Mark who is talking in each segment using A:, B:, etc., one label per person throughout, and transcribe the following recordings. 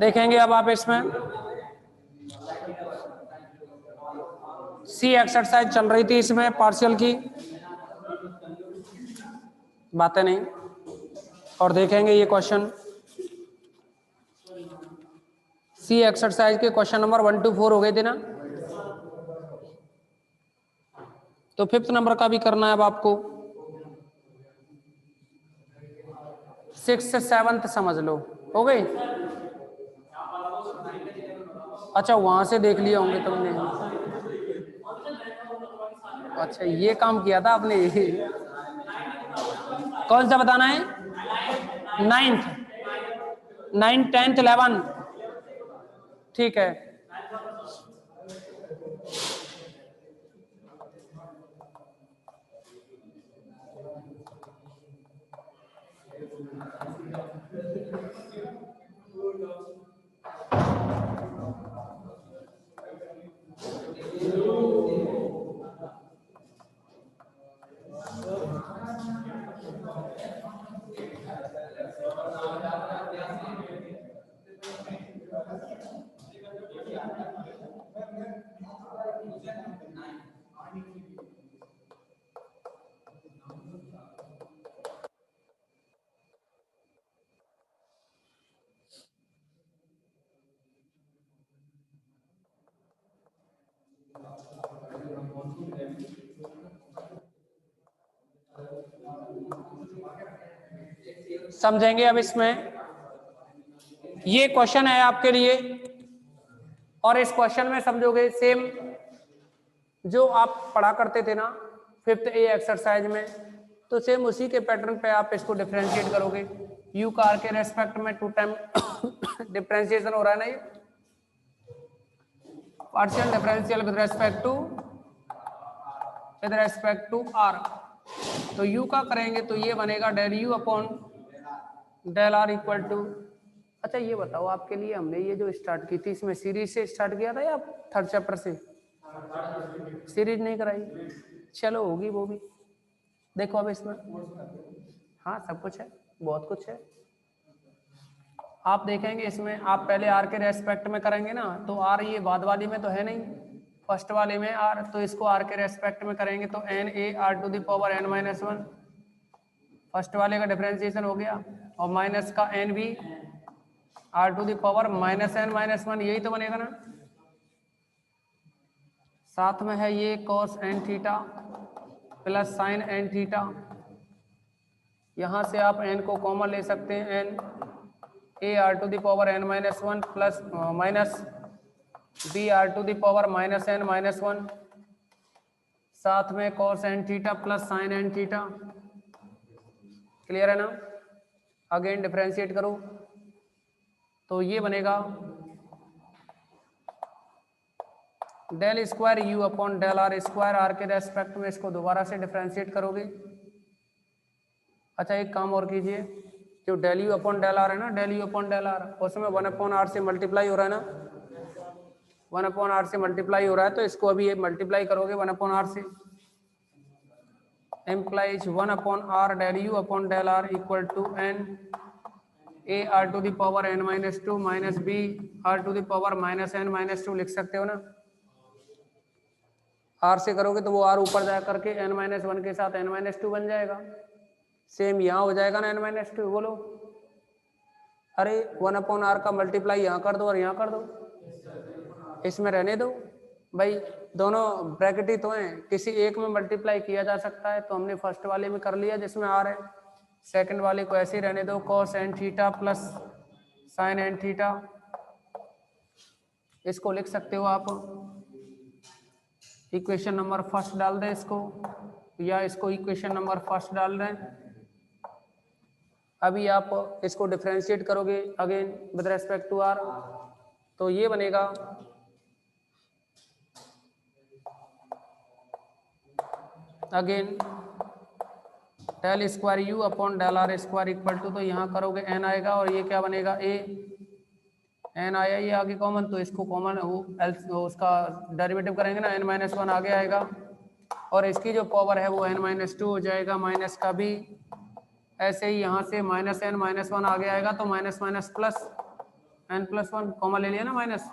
A: देखेंगे अब आप इसमें सी एक्सरसाइज चल रही थी, इसमें पार्शियल की बातें नहीं, और देखेंगे ये क्वेश्चन सी एक्सरसाइज के क्वेश्चन नंबर 1 to 4 हो गए थे ना, तो 5th नंबर का भी करना है अब आपको। 6th से 7th समझ लो, हो गई। अच्छा वहां से देख लिया होंगे तुमने, अच्छा ये काम किया था आपने। कौन सा बताना है? 9th 9th 10th 11, ठीक है। समझेंगे अब इसमें ये क्वेश्चन है आपके लिए, और इस क्वेश्चन में समझोगे सेम जो आप पढ़ा करते थे ना 5th ए एक्सरसाइज में, तो सेम उसी के पैटर्न पे आप इसको डिफरेंशिएट करोगे। यू का आर के रेस्पेक्ट में 2 टाइम डिफरेंशिएशन हो रहा है ना, ये partial differential with respect to r. तो यू का करेंगे तो ये बनेगा del u upon del r equal to. अच्छा ये बताओ आपके लिए हमने ये जो स्टार्ट की थी इसमें सीरीज से स्टार्ट किया था या 3rd चैप्टर से? सीरीज नहीं कराई, चलो होगी वो भी। देखो अब इसमें हाँ सब कुछ है, बहुत कुछ है। आप देखेंगे इसमें आप पहले आर के रेस्पेक्ट में करेंगे ना, तो आर ये बाद वाली में तो है नहीं, फर्स्ट वाले में आर, तो इसको आर के रेस्पेक्ट में करेंगे तो n a r to the power n minus 1, first वाले का डिफरेंशिएशन हो गया, और माइनस का एन भी r to the power minus n minus 1, यही तो बनेगा ना। साथ में है ये cos n theta plus sine n theta, यहां से आप n को कॉमन ले सकते हैं, n a r to the power n minus 1 plus minus b r to the power minus n minus 1, साथ में cos n theta plus sine n theta. Clear है ना? अगेन डिफरेंशिएट करो तो ये बनेगा del square u upon del r square, r के respect में इसको दोबारा से डिफरेंशिएट करोगे। अच्छा एक काम और कीजिए, जो del u upon del r है ना, del u upon del r, उसमें 1 अपॉन आर से मल्टीप्लाई हो रहा है ना, 1 अपॉन आर से मल्टीप्लाई हो रहा है, तो इसको अभी ये मल्टीप्लाई करोगे 1 अपॉन आर से, implies 1 upon r del u upon del r equal to n a r to the power n minus 2 minus b r to the power minus n minus 2 लिख सकते हो ना। आर से करोगे तो वो आर ऊपर जा करके n माइनस 1 के साथ n माइनस 2 बन जाएगा, सेम यहाँ हो जाएगा ना n माइनस 2। बोलो अरे 1 अपॉन आर का मल्टीप्लाई यहाँ कर दो और यहाँ कर दो, इसमें रहने दो भाई, दोनों ब्रैकेट ही तो हैं, किसी एक में मल्टीप्लाई किया जा सकता है, तो हमने फर्स्ट वाले में कर लिया जिसमें आर है, सेकंड वाले को ऐसे ही रहने दो, cos n theta plus sine n theta, इसको लिख सकते हो आप, इक्वेशन नंबर फर्स्ट डाल दें इसको, या इसको इक्वेशन नंबर फर्स्ट डाल दें। अभी आप इसको डिफरेंशिएट करोगे again with respect to r, तो ये बनेगा again del square u upon del r square equal to, तो यहाँ करोगे n आएगा और ये क्या बनेगा a, n आया ये आगे कॉमन, तो इसको कॉमन उसका डेरिवेटिव करेंगे ना, n माइनस 1 आगे आएगा, और इसकी जो पावर है वो n माइनस 2 हो जाएगा, माइनस का भी ऐसे ही यहाँ से -n-1 आगे आएगा तो minus minus plus n+1 comma ले लिया ना माइनस,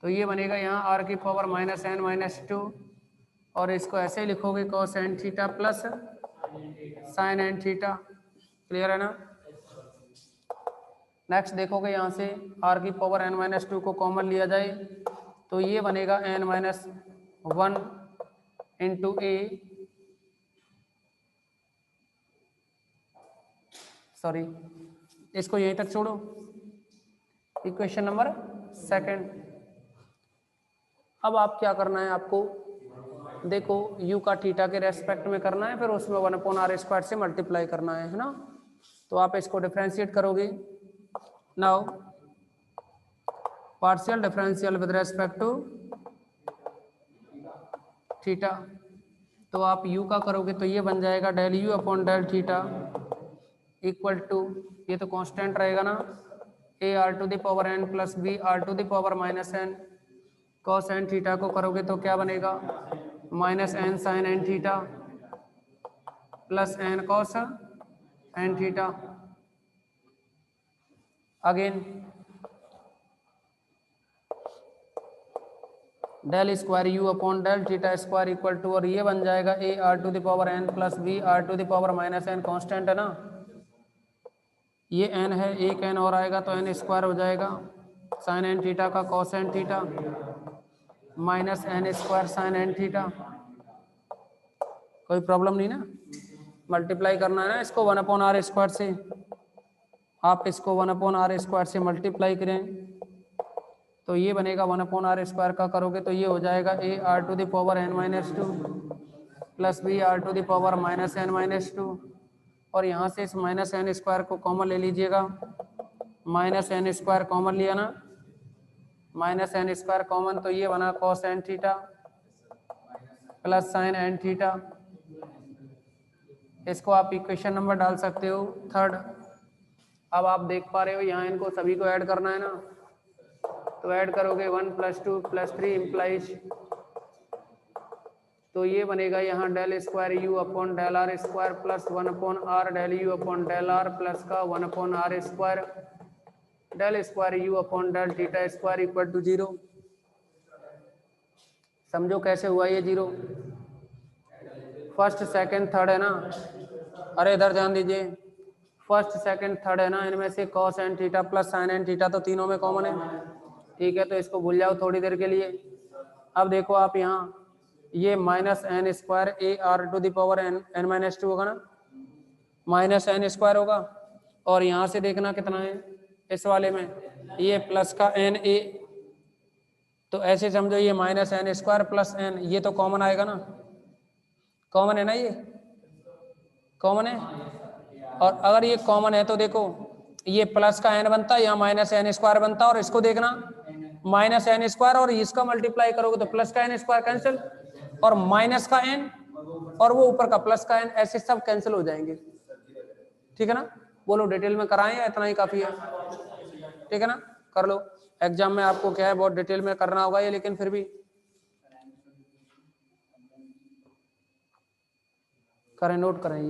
A: तो ये बनेगा यहाँ r की पावर -n-2 और इसको ऐसे ही लिखोगे cos n theta plus sin n theta. Clear है ना। नेक्स्ट देखोगे यहाँ से r की पावर n-2 को कॉमन लिया जाए तो ये बनेगा n-1 इंटू ए, सॉरी इसको यहीं तक छोड़ो, इक्वेशन नंबर सेकंड। अब आप क्या करना है, आपको देखो u का थीटा के रेस्पेक्ट में करना है, फिर उसमें 1/r² से मल्टीप्लाई करना है ना। तो आप इसको डिफरेंशिएट करोगे। Now partial differential with respect to theta, तो आप u का करोगे तो ये बन जाएगा del u upon del theta equal to, ये तो कांस्टेंट रहेगा ना, a r to the power n plus b r to the power -n cos n theta को करोगे तो क्या बनेगा -n sin n theta plus n cos n theta. Again del square u upon del theta square equal to, और ये बन जाएगा a r to the power n plus b r to the power -n, constant है ना, ये n है, एक n और आएगा तो n स्क्वायर हो जाएगा, साइन n थीटा का cos n theta minus n square sine n theta. कोई प्रॉब्लम नहीं ना। मल्टीप्लाई करना है ना इसको 1/r² से, आप इसको 1/r² से मल्टीप्लाई करें तो ये बनेगा 1/r² का करोगे तो ये हो जाएगा a r to the power n-2 plus b r to the power -n-2, और यहाँ से इस -n² को कॉमन ले लीजिएगा, -n² कॉमन लिया ना, -n² कॉमन तो ये बना cos n theta plus sin n theta. इसको आप इक्वेशन नंबर डाल सकते हो थर्ड। अब आप देख पा रहे हो यहाँ इनको सभी को ऐड करना है ना, तो ऐड करोगे 1 + 2 + 3 इम्प्लाइज, तो ये बनेगा यहाँ del square u upon del r square plus 1/r del u upon del r plus का 1/r² del square u upon del theta square equal to 0। समझो कैसे हुआ ये 0, फर्स्ट सेकंड थर्ड है ना, अरे इधर ध्यान दीजिए, फर्स्ट सेकंड थर्ड है ना, इनमें से cos n theta plus sin n theta तो तीनों में कॉमन है, ठीक है, तो इसको भूल जाओ थोड़ी देर के लिए। अब देखो आप यहाँ ये -n² a r to the power n-2 होगा ना, -n² होगा, और यहाँ से देखना कितना है इस वाले में, ये प्लस का n a, तो ऐसे समझो ये -n² प्लस n, ये तो कॉमन आएगा ना, कॉमन है ना, ये कॉमन है, और अगर ये कॉमन है तो देखो ये प्लस का n बनता है, यहाँ -n² बनता है, और इसको देखना -n² और इसका मल्टीप्लाई करोगे तो प्लस का n² कैंसिल, और माइनस का n और वो ऊपर का प्लस का n, ऐसे सब कैंसिल हो जाएंगे, ठीक है ना। बोलो डिटेल में कराएं या इतना ही काफी है, ठीक है ना, कर लो। एग्जाम में आपको क्या है बहुत डिटेल में करना होगा ये, लेकिन फिर भी करें, नोट करें।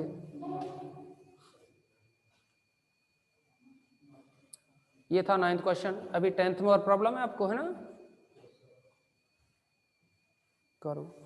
A: ये था 9th क्वेश्चन। अभी 10th में और प्रॉब्लम है आपको, है ना, करो।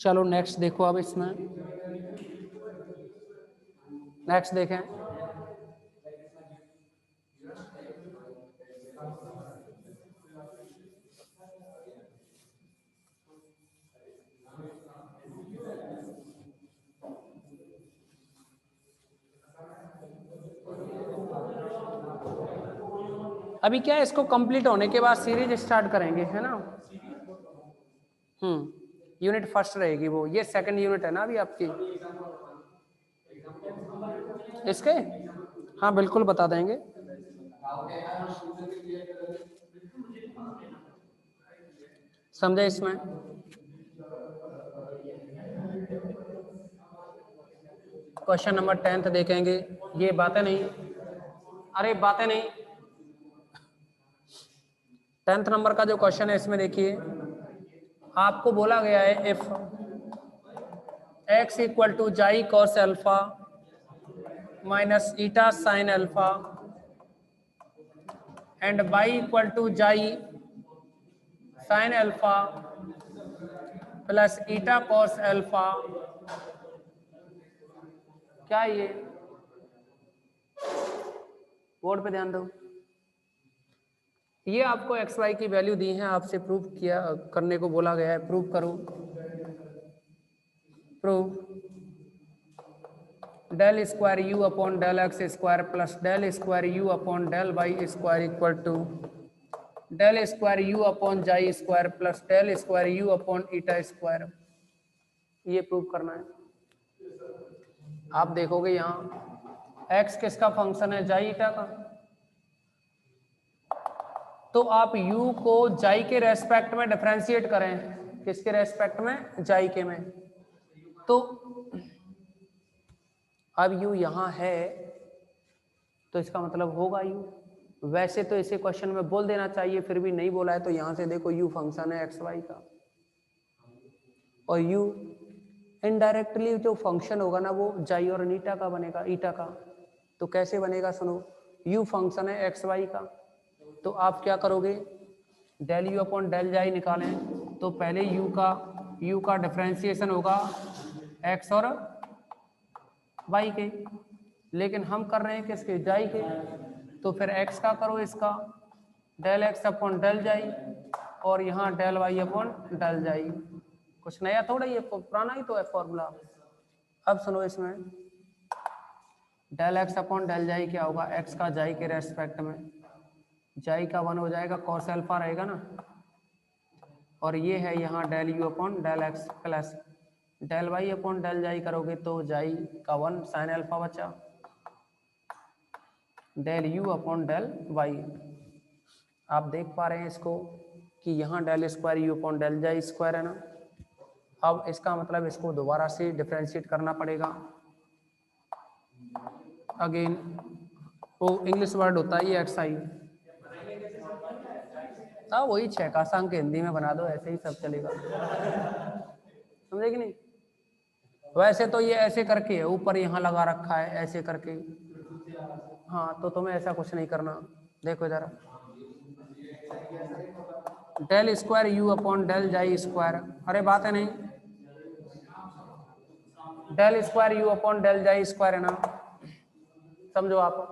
A: चलो नेक्स्ट देखो अब इसमें, नेक्स्ट देखें। अभी क्या है, इसको कंप्लीट होने के बाद सीरीज स्टार्ट करेंगे, है ना। यूनिट फर्स्ट रहेगी वो, ये सेकंड यूनिट है ना अभी आपकी इसके। हाँ बिल्कुल बता देंगे। समझे इसमें? क्वेश्चन नंबर 10 देखेंगे। ये बातें नहीं, अरे बातें नहीं, 10th नंबर का जो क्वेश्चन है इसमें देखिए, आपको बोला गया है इफ x इक्वल टू जाई cos alpha minus eta sine alpha and y equal to जाई sine alpha plus eta cos alpha, क्या ये, बोर्ड पे ध्यान दो। ये आपको एक्स वाई की वैल्यू दी है, आपसे प्रूफ किया करने को बोला गया है, प्रूफ करो। Proof del square u upon del x square plus del square u upon del y square equal to del square u upon xi square plus del square u upon eta square. ये proof करना है। आप देखोगे यहाँ x किसका function है, जाई ईटा का, तो आप u को जाई के रेस्पेक्ट में डिफरेंशिएट करें, किसके रेस्पेक्ट में, जाई के में। तो अब u यहाँ है तो इसका मतलब होगा u, वैसे तो इसे क्वेश्चन में बोल देना चाहिए, फिर भी नहीं बोला है, तो यहाँ से देखो u फंक्शन है एक्स वाई का, और u इनडायरेक्टली जो फंक्शन होगा ना वो जाई और नीटा का बनेगा, ईटा का। तो कैसे बनेगा सुनो, u फंक्शन है एक्स वाई का, तो आप क्या करोगे, डेल यू अपॉन डेल जाई निकालें, तो पहले u का डिफरेंशिएशन होगा x और y के, लेकिन हम कर रहे हैं किसके, जाई के, तो फिर x का करो इसका डेल x अपॉन डेल जाई, और यहाँ डेल y अपॉन डेल जाई। कुछ नया थोड़ा, ये पुराना ही तो है फॉर्मूला। अब सुनो इसमें, डेल x अपॉन डेल जाई क्या होगा, x का जाई के रेस्पेक्ट में, जाई का 1 हो जाएगा, कॉस अल्फा रहेगा ना, और ये है यहाँ del u upon del x plus del y upon del xi करोगे तो जाई का 1 साइन अल्फा बचा, del u upon del y. आप देख पा रहे हैं इसको कि यहाँ del square u upon del xi square है ना। अब इसका मतलब इसको दोबारा से डिफरेंशिएट करना पड़ेगा। अगेन वो इंग्लिश वर्ड होता है ये एक्स आई, हाँ वही 6 का अंक हिंदी में बना दो, ऐसे ही सब चलेगा, समझे कि नहीं। वैसे तो ये ऐसे करके है, ऊपर यहाँ लगा रखा है ऐसे करके, हाँ तो तुम्हें ऐसा कुछ नहीं करना। देखो इधर, del square u upon del xi square, अरे बात है नहीं, del square u upon del xi square है ना, समझो आप,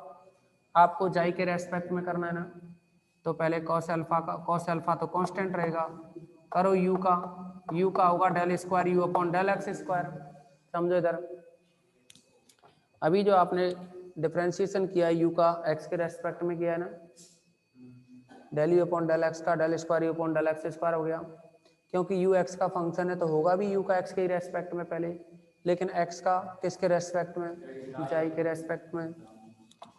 A: आपको जाई के रेस्पेक्ट में करना है ना, तो पहले कॉस अल्फा का, कॉस अल्फा तो कांस्टेंट रहेगा, करो यू का होगा del square u upon del x square. समझो इधर, अभी जो आपने डिफरेंशिएशन किया यू का एक्स के रेस्पेक्ट में किया है ना, del u upon del x का del square u upon del x square हो गया, क्योंकि यू एक्स का फंक्शन है तो होगा भी यू का एक्स के रेस्पेक्ट में पहले, लेकिन एक्स का किसके रेस्पेक्ट में, जाई के रेस्पेक्ट में,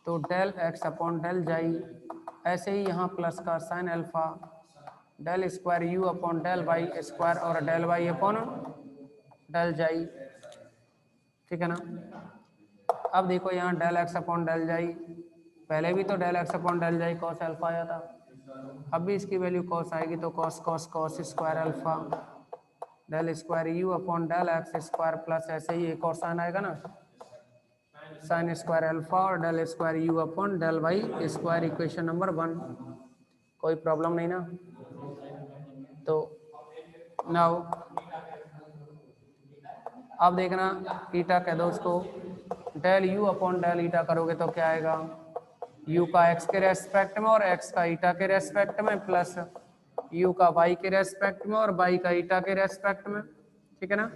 A: तो डेल एक्स अपॉन डेल जाई, ऐसे ही यहाँ प्लस का sine alpha del square u upon del y square और del y upon del xi, ठीक है ना। अब देखो यहाँ डेल एक्स अपॉन डेल जाई, पहले भी तो del x upon del xi cos alpha आया था, अब भी इसकी वैल्यू कॉस आएगी, तो cos cos cos square alpha del square u upon del x square plus ऐसे ही एक और साइन आएगा ना, साइन स्क्वायर अल्फा और del square u upon del y square, equation number 1। कोई प्रॉब्लम नहीं ना। तो नाउ अब देखना ईटा कह दो उसको, del u upon del eta करोगे तो क्या आएगा, यू का एक्स के रेस्पेक्ट में और एक्स का ईटा के रेस्पेक्ट में, प्लस यू का वाई के रेस्पेक्ट में और वाई का ईटा के रेस्पेक्ट में। ठीक है ना,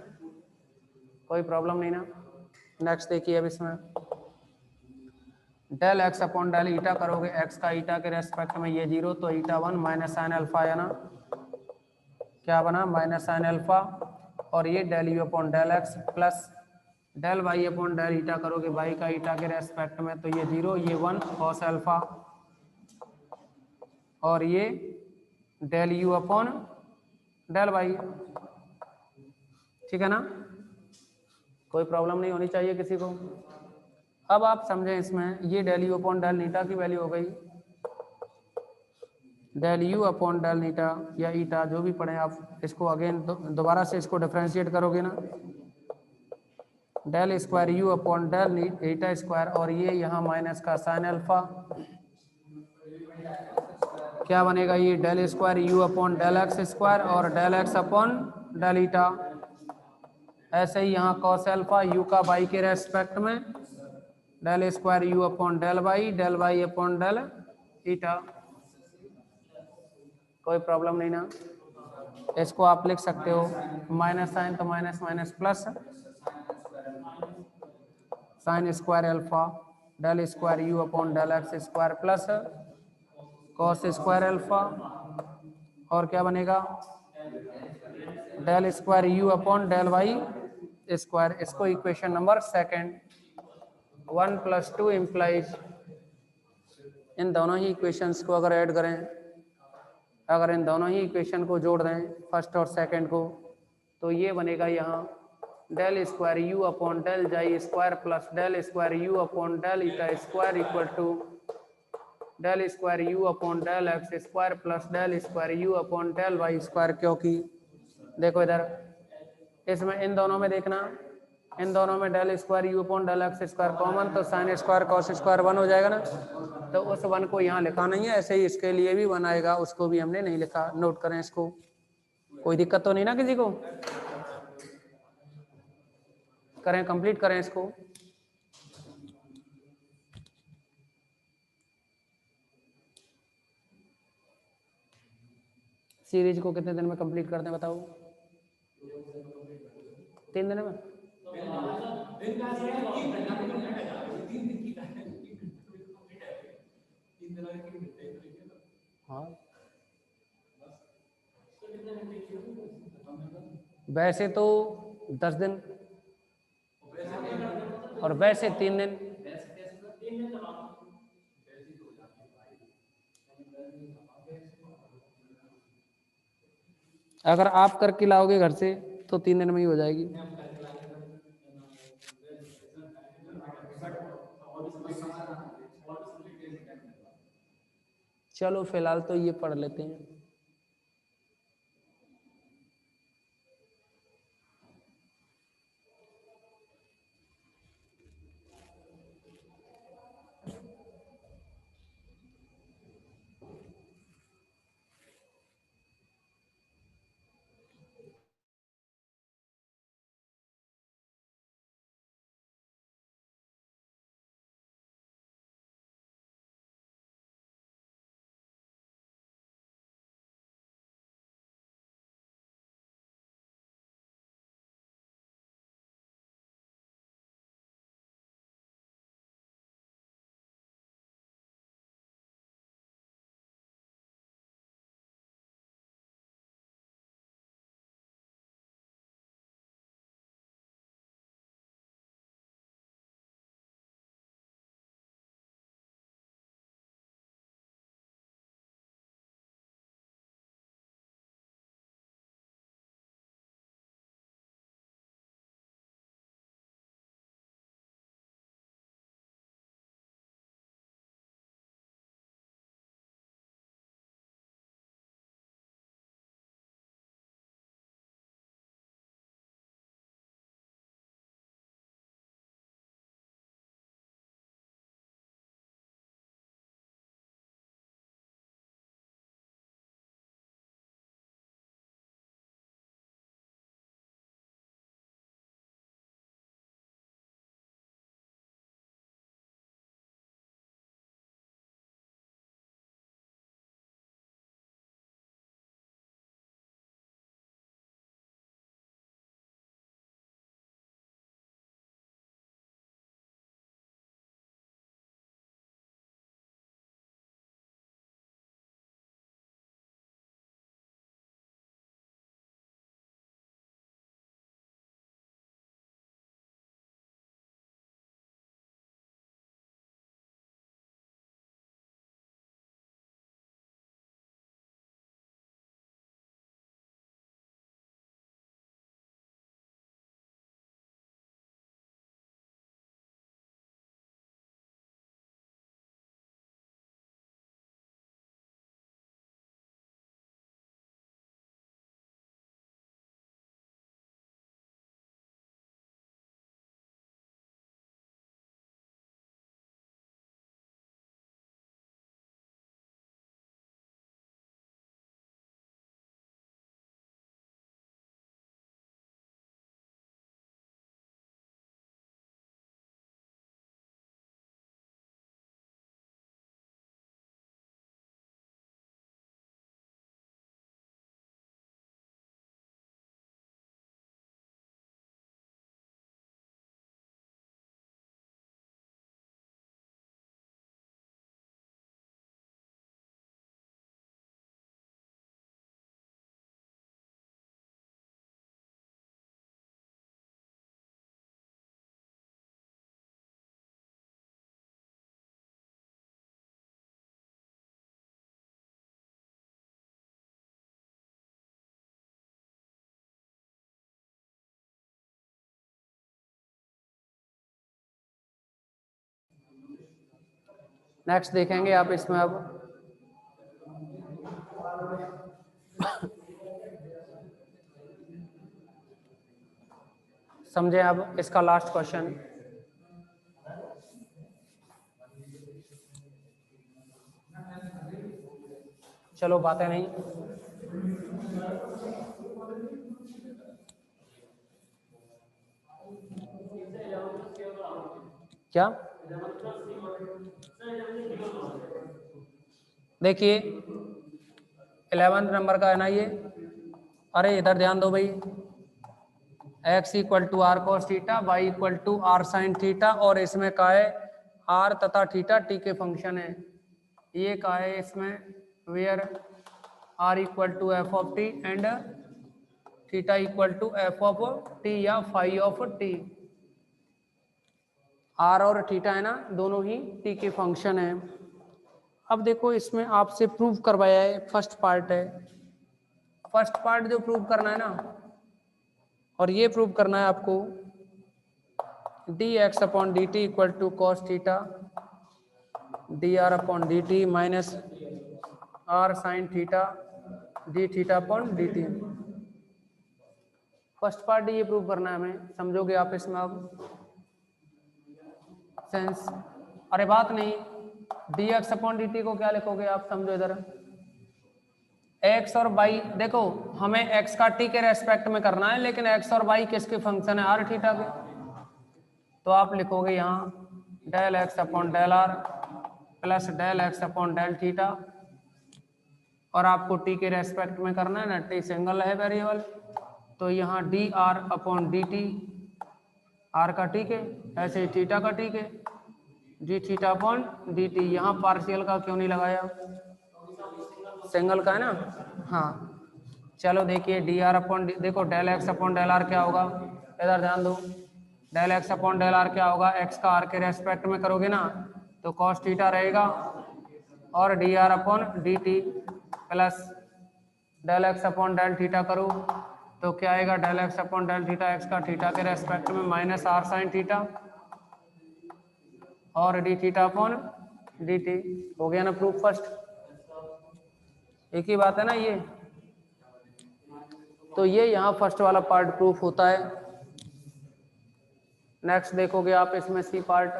A: कोई प्रॉब्लम नहीं ना। नेक्स्ट देखिए अब इसमें del x upon del eta करोगे, एक्स का ईटा के रेस्पेक्ट में ये 0 तो ईटा 1 माइनस साइन अल्फा है ना, क्या बना माइनस साइन अल्फा, और ये del u upon del x plus del y upon del eta करोगे वाई का ईटा के रेस्पेक्ट में तो ये 0 ये 1 कॉस अल्फा, और ये del u upon del y. ठीक है ना, कोई प्रॉब्लम नहीं होनी चाहिए किसी को। अब आप समझें इसमें ये डेल यू अपॉन डेल नीटा की वैल्यू हो गई, डेल यू अपॉन डेल नीटा या ईटा जो भी पढ़े आप, इसको अगेन दोबारा से इसको डिफरेंशिएट करोगे ना, del square u upon del eta square, और ये यहाँ माइनस का साइन अल्फा, क्या बनेगा ये del square u upon del x square और del x upon del eta. ऐसे ही यहाँ कॉस अल्फा यू का वाई के रेस्पेक्ट में, del square u upon del y upon del eta. कोई प्रॉब्लम नहीं ना, इसको आप लिख सकते हो माइनस साइन तो minus minus plus sine square alpha del square u upon del x square plus cos square alpha, और क्या बनेगा del square u upon del y square. इसको इक्वेशन नंबर सेकंड, 1 + 2 इम्प्लाइज, इन दोनों ही इक्वेशंस को अगर ऐड करें, अगर इन दोनों ही इक्वेशन को जोड़ दें फर्स्ट और सेकंड को, तो ये बनेगा यहाँ del square u upon del xi square plus del square u upon del eta square equal to del square u upon del x square plus del square u upon del y square. क्योंकि देखो इधर इसमें इन दोनों में देखना, इन दोनों में del square u upon del x square common, तो साइन स्क्वायर कॉस स्क्वायर 1 हो जाएगा ना, तो उस 1 को यहाँ लिखा नहीं है, ऐसे ही इसके लिए भी 1 आएगा, उसको भी हमने नहीं लिखा, नोट करें इसको। कोई दिक्कत तो नहीं ना किसी को, करें कंप्लीट करें इसको। सीरीज को कितने दिन में कंप्लीट करते हैं बताओ, 3 दिन में। हाँ वैसे तो 10 दिन और वैसे 3 दिन। अगर आप करके लाओगे घर से तो 3 दिन में ही हो जाएगी। चलो फिलहाल तो ये पढ़ लेते हैं। नेक्स्ट देखेंगे आप इसमें अब समझे अब इसका लास्ट क्वेश्चन। चलो बातें नहीं, क्या देखिए 11 नंबर का है ना ये, अरे इधर ध्यान दो भाई, x equal to r cos theta, y equal to r sine theta, और इसमें का है आर तथा थीटा टी के फंक्शन है। ये का है इसमें where r equal to f of t and theta equal to f of t या फाई ऑफ टी। आर और थीटा है ना, दोनों ही टी के फंक्शन है। अब देखो इसमें आपसे प्रूव करवाया है, फर्स्ट पार्ट है, फर्स्ट पार्ट जो प्रूव करना है ना, और ये प्रूव करना है आपको d x upon d t equal to cos theta d r upon d t minus r sine theta d theta upon d t. First part ये प्रूव करना है हमें, समझोगे आप इसमें अब सेंस। अरे बात नहीं, D x upon d T को क्या लिखोगे आप, समझो इधर एक्स और वाई, देखो हमें एक्स का टी के रेस्पेक्ट में करना है, लेकिन एक्स और वाई किसके फंक्शन है, आर थीटा के। तो आप लिखोगे यहाँ del x upon del r plus del x upon del theta, और आपको टी के रेस्पेक्ट में करना है ना, टी सिंगल है वेरिएबल, तो यहाँ d r upon d t, r का टी के, ऐसे ही थीटा का टी के, d theta upon d t. यहाँ पार्शियल का क्यों नहीं लगाया, सिंगल का है ना। हाँ चलो देखिए डी आर अपॉन, देखो del x upon del r क्या होगा, इधर ध्यान दो, del x upon del r क्या होगा, एक्स का आर के रेस्पेक्ट में करोगे ना तो कॉस थीटा रहेगा, और d r upon d t plus del x upon del theta करो तो क्या आएगा, del x upon del theta, x का थीटा के रेस्पेक्ट में माइनस आर साइन थीटा और d theta upon d t. हो गया ना प्रूफ फर्स्ट, एक ही बात है ना ये। तो ये यहाँ फर्स्ट वाला पार्ट प्रूफ होता है। नेक्स्ट देखोगे आप इसमें सी पार्ट,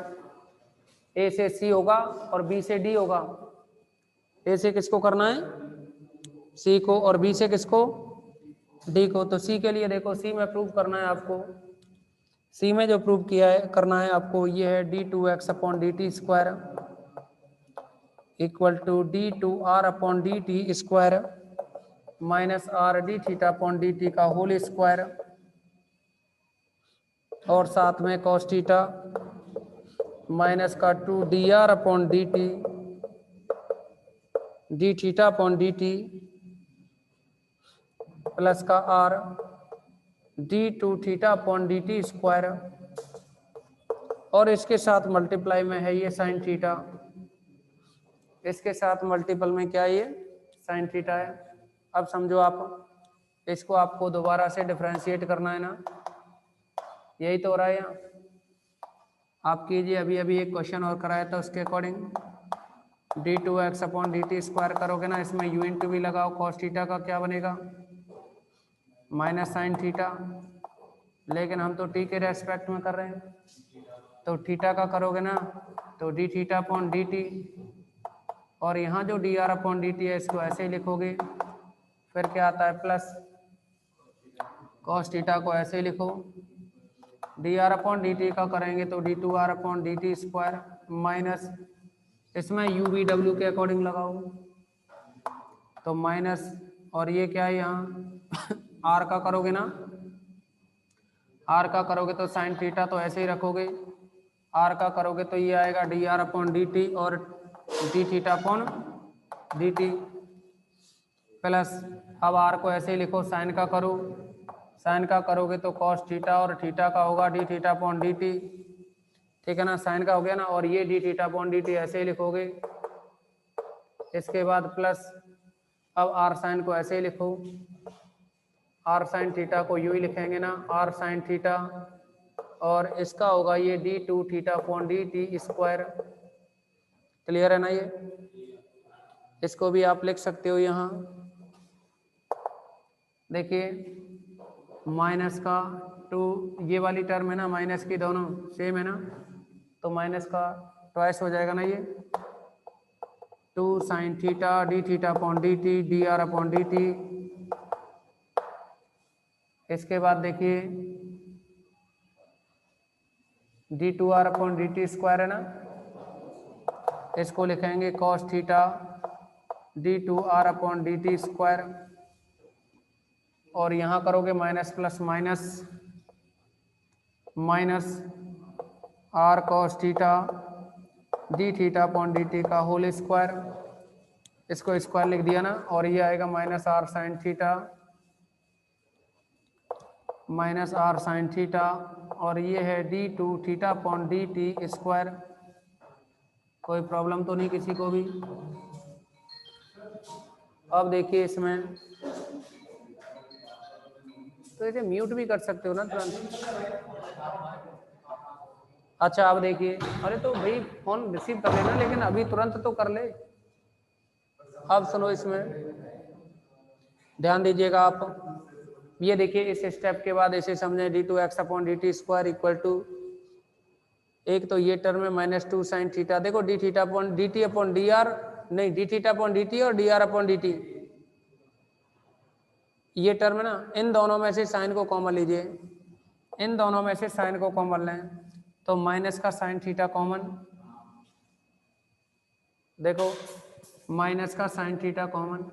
A: ए से सी होगा और बी से डी होगा। ए से किसको करना है, सी को, और बी से किसको, डी को। तो सी के लिए देखो, सी में प्रूव करना है आपको, सी में जो प्रूव किया है करना है आपको ये है d two x upon d t square equal to d two r upon d t square minus r d theta upon d t का होल स्क्वायर, और साथ में कॉस थीटा माइनस का two d r upon d t d theta upon d t plus का r d two theta upon d t square, और इसके साथ multiply में है ये साइन थीटा, इसके साथ मल्टीपल में क्या है ये साइन थीटा है। अब समझो आप इसको आपको दोबारा से डिफरेंशिएट करना है ना, यही तो हो रहा है यहाँ। आप कीजिए, अभी अभी एक क्वेश्चन और कराया था उसके according, d two x upon d t square करोगे ना, इसमें यू इंटू भी लगाओ, कॉस थीटा का क्या बनेगा माइनस साइन थीटा, लेकिन हम तो टी के रेस्पेक्ट में कर रहे हैं, तो थीटा का करोगे ना तो D theta upon d t, और यहाँ जो D r upon d T है इसको ऐसे ही लिखोगे, फिर क्या आता है प्लस कॉस थीटा को ऐसे ही लिखो, d r upon d t का करेंगे तो d two r upon d t square minus, इसमें यू वी डब्ल्यू के अकॉर्डिंग लगाओ तो माइनस, और ये क्या है यहाँ आर का करोगे ना, आर का करोगे तो साइन थीटा तो ऐसे ही रखोगे, आर का करोगे तो ये आएगा d r upon d t और d theta upon d t plus, अब आर को ऐसे ही लिखो, साइन का करो, साइन का करोगे तो कॉस थीटा और थीटा का होगा D theta upon d T, ठीक है ना, साइन का हो गया ना, और ये D theta upon d T ऐसे ही लिखोगे, इसके बाद प्लस, अब आर साइन को ऐसे ही लिखो, आर साइन थीटा को यूं ही लिखेंगे ना, आर साइन थीटा, और इसका होगा ये d two theta upon d t square, clear है ना ये? इसको भी आप लिख सकते हो यहाँ, देखिए माइनस का 2, ये वाली टर्म है ना माइनस की, दोनों सेम है ना, तो माइनस का ट्वाइस हो जाएगा ना ये, 2 sine theta d theta upon d t d r upon d t. इसके बाद देखिए d two r upon d t square है ना, इसको लिखेंगे cos theta d two r upon d t square, और यहाँ करोगे minus plus minus minus r cos theta d theta upon d t का होल स्क्वायर, इसको स्क्वायर लिख दिया ना, और ये आएगा minus r sine theta minus r sine theta, और ये है d two theta upon d t square. कोई प्रॉब्लम तो नहीं किसी को भी? अब देखिए इसमें तो इसे म्यूट भी कर सकते हो ना तुरंत। अच्छा अब देखिए, अरे तो भाई फोन रिसीव कर लेना, लेकिन अभी तुरंत तो कर ले। अब सुनो, इसमें ध्यान दीजिएगा आप, ये देखिए इस स्टेप के बाद ऐसे समझें d two x upon d t square equal to, एक तो ये टर्म है माइनस 2 साइन थीटा, देखो d theta upon d t upon d r, नहीं d theta upon d t और d r upon d t, ये term है ना, इन दोनों में से साइन को कॉमन लीजिए, इन दोनों में से साइन को कॉमन लें, तो माइनस का साइन थीटा कॉमन, देखो माइनस का साइन थीटा कॉमन,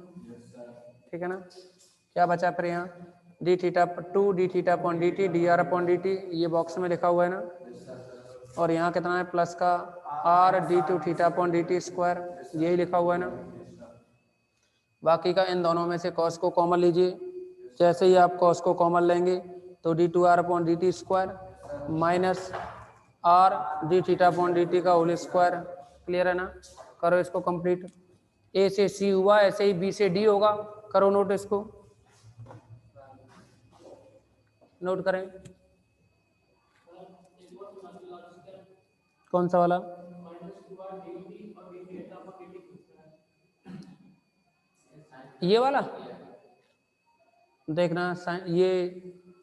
A: ठीक है ना, क्या बचा फिर यहाँ D theta 2 D theta upon d t d r upon d t, ये बॉक्स में लिखा हुआ है ना, और यहाँ कितना है प्लस का r d two theta upon d t square, यही लिखा हुआ है ना। बाकी का इन दोनों में से कॉस को कॉमन लीजिए, जैसे ही आप कॉस को कॉमन लेंगे तो d two r upon d t square minus r d theta upon d t का होल स्क्वायर। क्लियर है ना? करो इसको कंप्लीट। ए से सी हुआ, ऐसे ही बी से डी होगा। करो नोट, इसको नोट करें। कौन सा वाला? ये वाला देखना, ये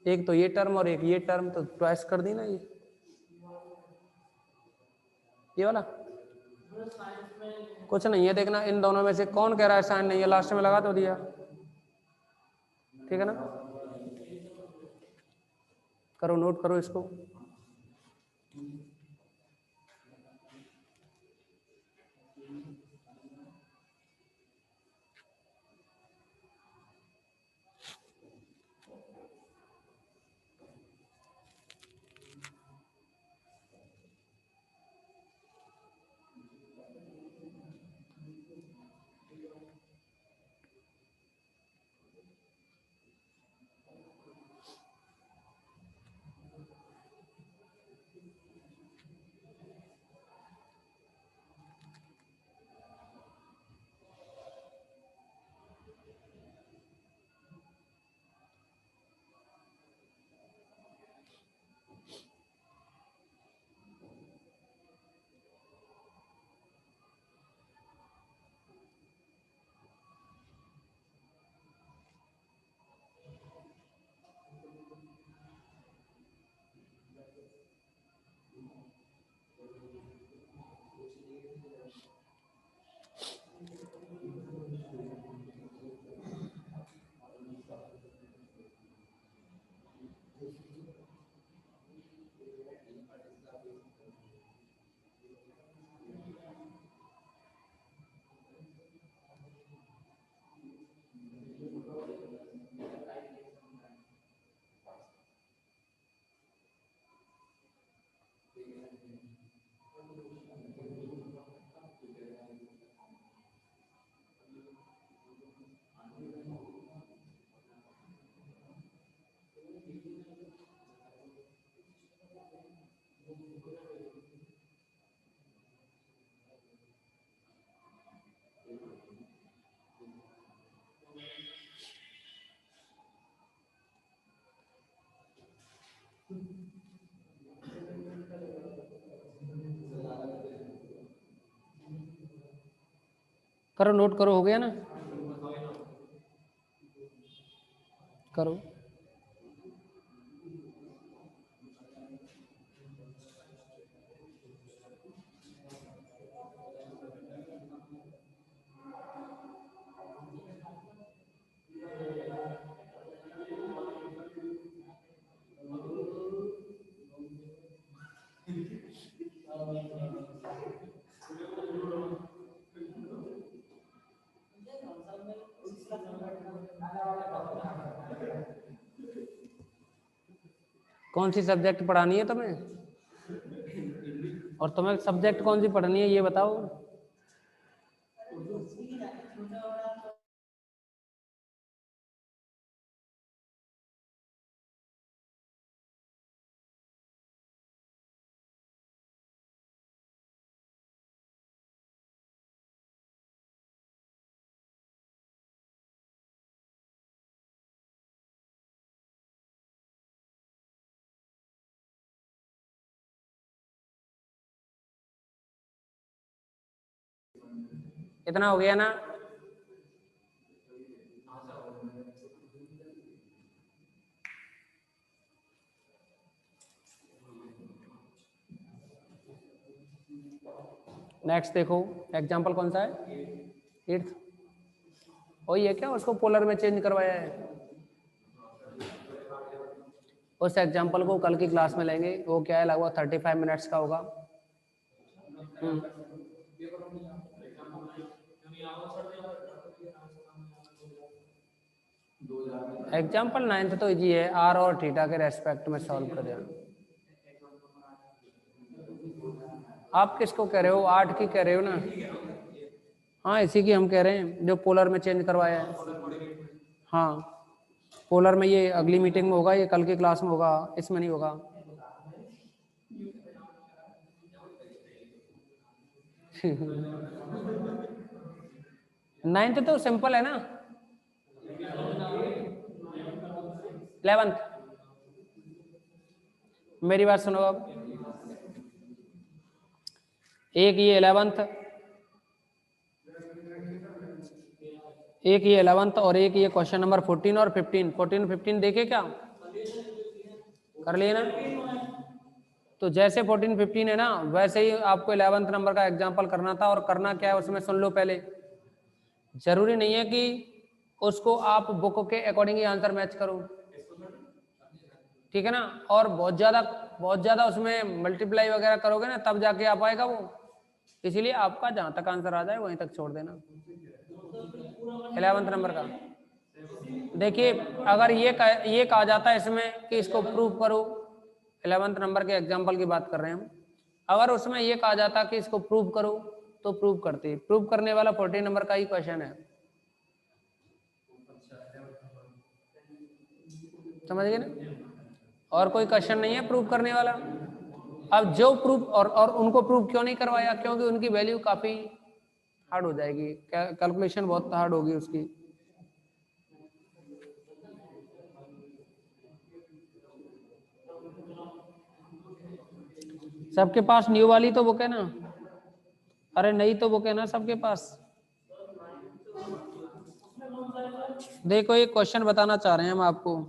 A: एक तो ये टर्म और एक ये टर्म, तो ट्वाइस कर दी ना ये वाला कुछ नहीं है। देखना इन दोनों में से कौन कह रहा है साइन नहीं है, लास्ट में लगा तो दिया, ठीक है ना। करो नोट करो इसको। करो, नोट करो, हो गया ना, करो। कौन सी सब्जेक्ट पढ़ानी है तुम्हें, और तुम्हें सब्जेक्ट कौन सी पढ़नी है ये बताओ। इतना हो गया ना। नेक्स्ट देखो, एग्जाम्पल कौन सा है, 8th। वही है क्या, उसको पोलर में चेंज करवाया है। उस एग्जाम्पल को कल की क्लास में लेंगे, वो क्या है, लगभग 35 मिनट्स का होगा। एग्जाम्पल 9th तो इजी है, आर और थीटा के रेस्पेक्ट में सॉल्व करें। आप किसको कह रहे हो, 8 की कह रहे हो ना। हाँ, इसी की हम कह रहे हैं जो पोलर में चेंज करवाया है। हाँ, पोलर में ये अगली मीटिंग में होगा, ये कल की क्लास में होगा, इसमें नहीं होगा। नाइन्थ तो सिंपल है ना, 11th। मेरी बात सुनो अब, एक ये 11th, एक ये 11th और एक ये क्वेश्चन नंबर 14 और 15। 14 15 देखे क्या, कर लिए ना। तो जैसे 14 15 है ना, वैसे ही आपको 11th नंबर का एग्जाम्पल करना था। और करना क्या है उसमें सुन लो पहले। जरूरी नहीं है कि उसको आप बुक के अकॉर्डिंग ही आंसर मैच करो, ठीक है ना। और बहुत ज्यादा उसमें मल्टीप्लाई वगैरह करोगे ना, तब जाके आ पाएगा वो। इसीलिए आपका जहां तक आंसर आ जाए वहीं तक छोड़ देना। 11th नंबर का देखिए, अगर ये कहा जाता है इसमें कि इसको प्रूव करो, 11th नंबर के एग्जाम्पल की बात कर रहे हैं हम। अगर उसमें ये कहा जाता कि इसको प्रूव करो तो प्रूव करते। प्रूव करने वाला 14 नंबर का ही क्वेश्चन है, समझ गए ना। और कोई क्वेश्चन नहीं है प्रूव करने वाला। अब जो प्रूफ और उनको प्रूव क्यों नहीं करवाया, क्योंकि उनकी वैल्यू काफी हार्ड हो जाएगी, कैलकुलेशन बहुत हार्ड होगी उसकी। सबके पास न्यू वाली तो बुक है ना, अरे नहीं तो बुक है ना सबके पास। देखो एक क्वेश्चन बताना चाह रहे हैं हम आपको।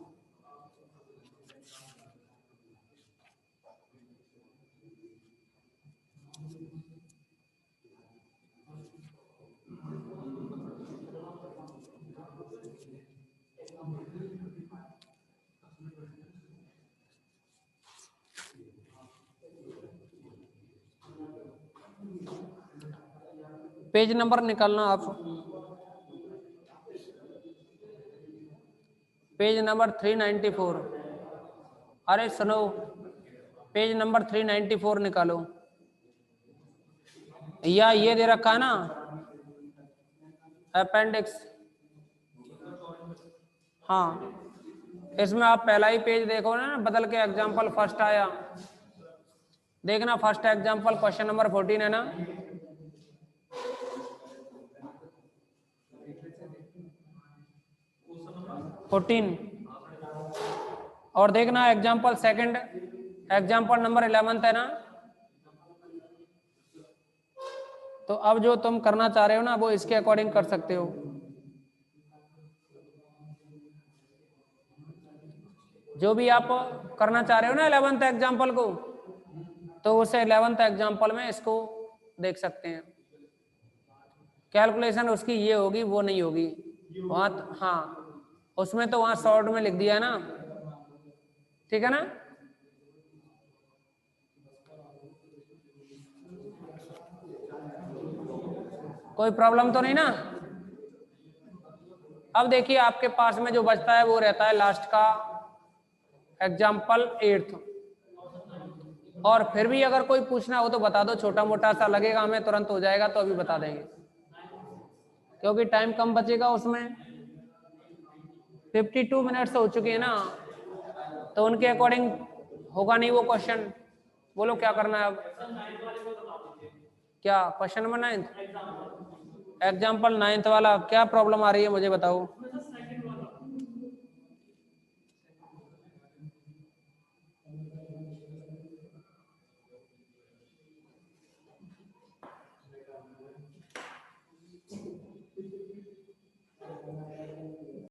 A: पेज नंबर निकालना आप, पेज नंबर 394। अरे सुनो, पेज नंबर 394 निकालो, या ये दे रखा है ना अपेंडिक्स। हाँ, इसमें आप पहला ही पेज देखो ना, बदल के एग्जाम्पल फर्स्ट आया। देखना फर्स्ट एग्जाम्पल क्वेश्चन नंबर 14 है ना। फोर्टीन। और देखना एग्जाम्पल सेकंड, एग्जाम्पल नंबर 11 है ना। तो अब जो तुम करना चाह रहे हो ना वो इसके अकॉर्डिंग कर सकते हो। जो भी आप करना चाह रहे हो ना 11th एग्जाम्पल को, तो उस 11th एग्जाम्पल में इसको देख सकते हैं। कैलकुलेशन उसकी ये होगी, वो नहीं होगी वहां। हाँ, उसमें तो वहां शॉर्ट में लिख दिया है ना, ठीक है ना। कोई प्रॉब्लम तो नहीं ना। अब देखिए आपके पास में जो बचता है वो रहता है लास्ट का एग्जाम्पल 8th। और फिर भी अगर कोई पूछना हो तो बता दो, छोटा मोटा सा लगेगा हमें तुरंत हो जाएगा तो अभी बता देंगे, क्योंकि टाइम कम बचेगा उसमें। 52 मिनट्स हो चुके हैं ना, तो उनके अकॉर्डिंग होगा नहीं वो क्वेश्चन। बोलो क्या करना है अब। क्या क्वेश्चन नंबर 9 एग्जाम्पल 9 वाला क्या प्रॉब्लम आ रही है मुझे बताओ।